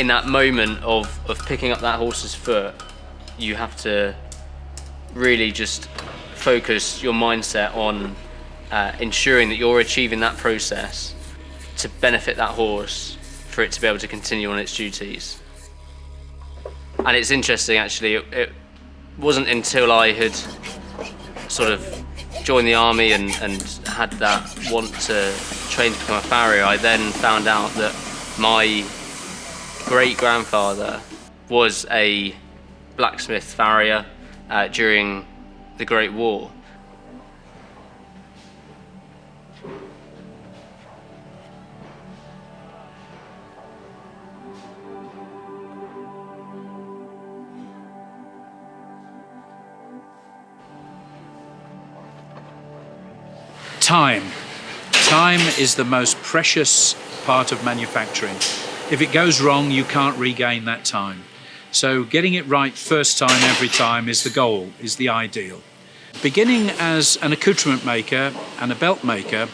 in that moment of picking up that horse's foot, you have to really just focus your mindset on ensuring that you're achieving that process to benefit that horse for it to be able to continue on its duties. And it's interesting, actually, it wasn't until I had sort of joined the army and had that want to train to become a farrier, I then found out that my great-grandfather was a blacksmith farrier during the Great War. Time. Time is the most precious part of manufacturing. If it goes wrong, you can't regain that time. So getting it right first time, every time is the goal, is the ideal. Beginning as an accoutrement maker and a belt maker,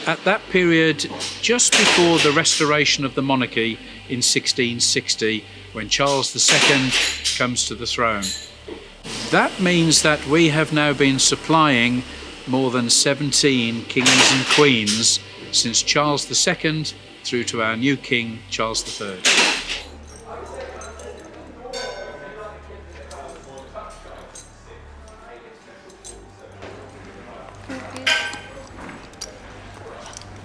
at that period, just before the restoration of the monarchy in 1660, when Charles II comes to the throne. That means that we have now been supplying more than 17 kings and queens since Charles II through to our new king, Charles III.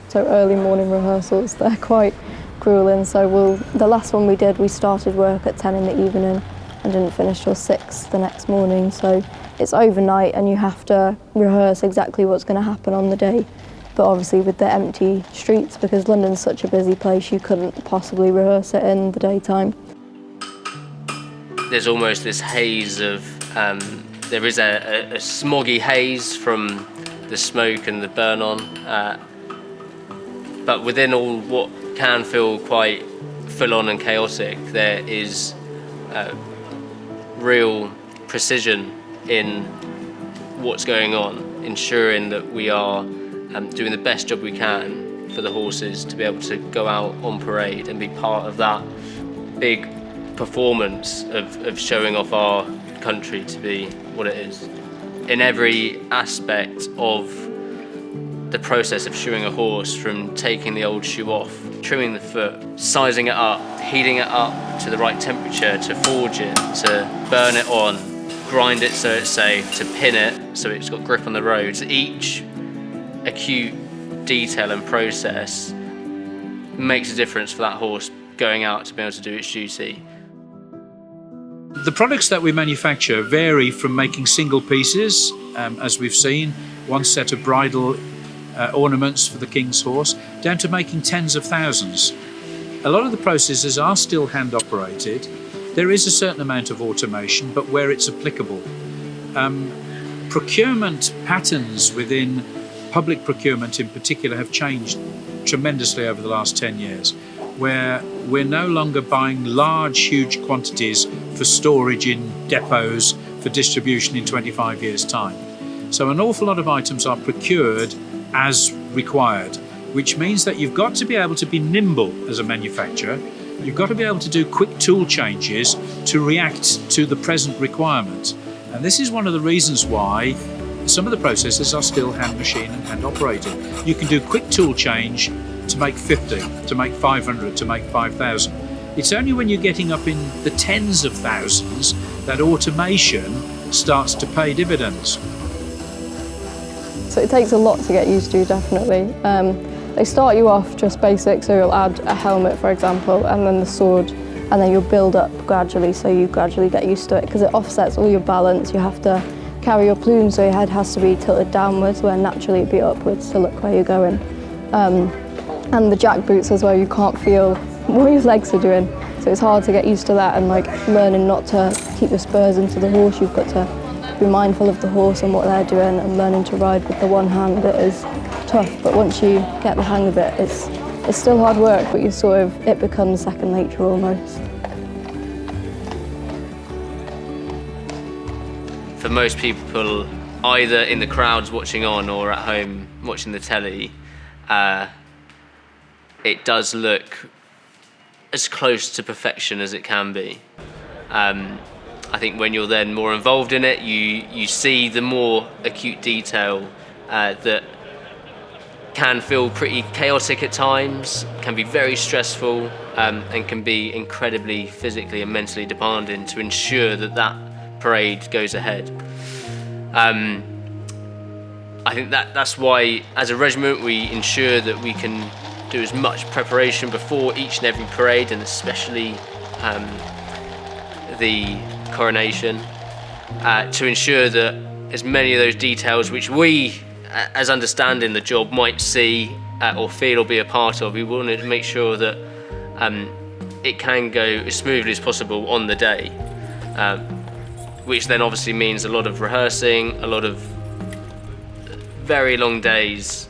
So early morning rehearsals, they're quite grueling. So the last one we did, we started work at 10 in the evening and didn't finish till 6 the next morning. So it's overnight and you have to rehearse exactly what's going to happen on the day. But obviously with the empty streets, because London's such a busy place, you couldn't possibly rehearse it in the daytime. There's almost this haze of, there is a smoggy haze from the smoke and the burn on, but within all what can feel quite full on and chaotic, there is real precision in what's going on, ensuring that we are doing the best job we can for the horses to be able to go out on parade and be part of that big performance of showing off our country to be what it is. In every aspect of the process of shoeing a horse, from taking the old shoe off, trimming the foot, sizing it up, heating it up to the right temperature, to forge it, to burn it on, grind it so it's safe, to pin it so it's got grip on the roads. Each acute detail and process makes a difference for that horse going out to be able to do its duty. The products that we manufacture vary from making single pieces, as we've seen, one set of bridle ornaments for the king's horse, down to making tens of thousands. A lot of the processes are still hand operated. There is a certain amount of automation, but where it's applicable. Procurement patterns within public procurement in particular have changed tremendously over the last 10 years, where we're no longer buying large, huge quantities for storage in depots for distribution in 25 years' time. So an awful lot of items are procured as required, which means that you've got to be able to be nimble as a manufacturer. You've got to be able to do quick tool changes to react to the present requirement. And this is one of the reasons why some of the processes are still hand machine and hand operated. You can do quick tool change to make 50, to make 500, to make 5,000. It's only when you're getting up in the tens of thousands that automation starts to pay dividends. So it takes a lot to get used to, definitely. They start you off just basic, so you'll add a helmet, for example, and then the sword, and then you'll build up gradually, so you gradually get used to it, because it offsets all your balance. You have to carry your plume, so your head has to be tilted downwards, where naturally it'd be upwards to look where you're going. And the jack boots as well, you can't feel what your legs are doing, so it's hard to get used to that, and like learning not to keep your spurs into the horse. You've got to be mindful of the horse and what they're doing, and learning to ride with the one hand. It is tough, but once you get the hang of it, it's still hard work, but it becomes second nature almost. For most people, either in the crowds watching on or at home watching the telly, it does look as close to perfection as it can be. I think when you're then more involved in it, you see the more acute detail that can feel pretty chaotic at times, can be very stressful, and can be incredibly physically and mentally demanding to ensure that that parade goes ahead. I think that's why, as a regiment, we ensure that we can do as much preparation before each and every parade, and especially the Coronation, to ensure that as many of those details which we, as understanding the job, might see or feel or be a part of, we want to make sure that it can go as smoothly as possible on the day, which then obviously means a lot of rehearsing, a lot of very long days.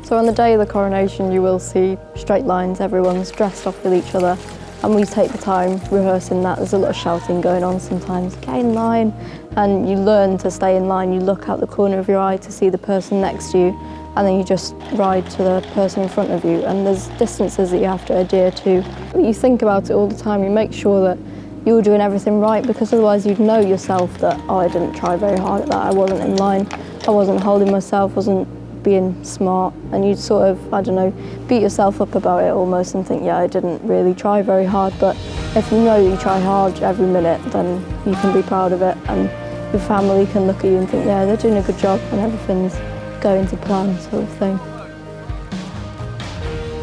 So on the day of the coronation, you will see straight lines, everyone's dressed off with each other, and we take the time rehearsing that. There's a lot of shouting going on sometimes, get in line, and you learn to stay in line. You look out the corner of your eye to see the person next to you, and then you just ride to the person in front of you, and there's distances that you have to adhere to. You think about it all the time, you make sure that you're doing everything right, because otherwise you'd know yourself that, oh, I didn't try very hard at that, I wasn't in line, I wasn't holding myself, wasn't being smart, and you'd sort of, I don't know, beat yourself up about it almost and think, yeah, I didn't really try very hard. But if you know you try hard every minute, then you can be proud of it, and your family can look at you and think, yeah, they're doing a good job and everything's going to plan, sort of thing.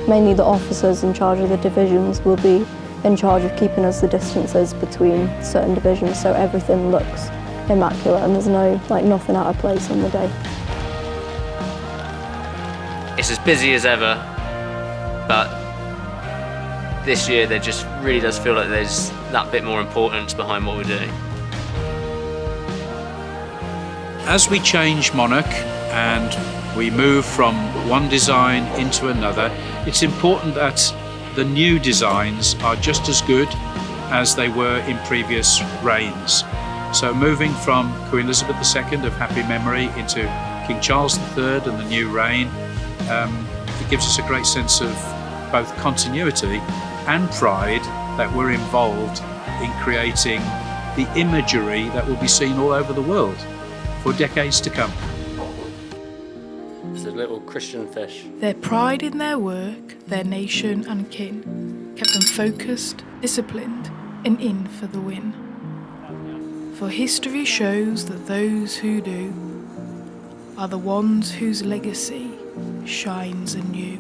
Mainly the officers in charge of the divisions will be in charge of keeping us the distances between certain divisions, so everything looks immaculate and there's nothing out of place on the day. It's as busy as ever, but this year there just really does feel like there's that bit more importance behind what we're doing. As we change Monarch and we move from one design into another, it's important that the new designs are just as good as they were in previous reigns. So moving from Queen Elizabeth II of happy memory into King Charles III and the new reign, it gives us a great sense of both continuity and pride that we're involved in creating the imagery that will be seen all over the world for decades to come. It's a little Christian fish. Their pride in their work, their nation and kin, kept them focused, disciplined, and in for the win. For history shows that those who do are the ones whose legacy shines anew.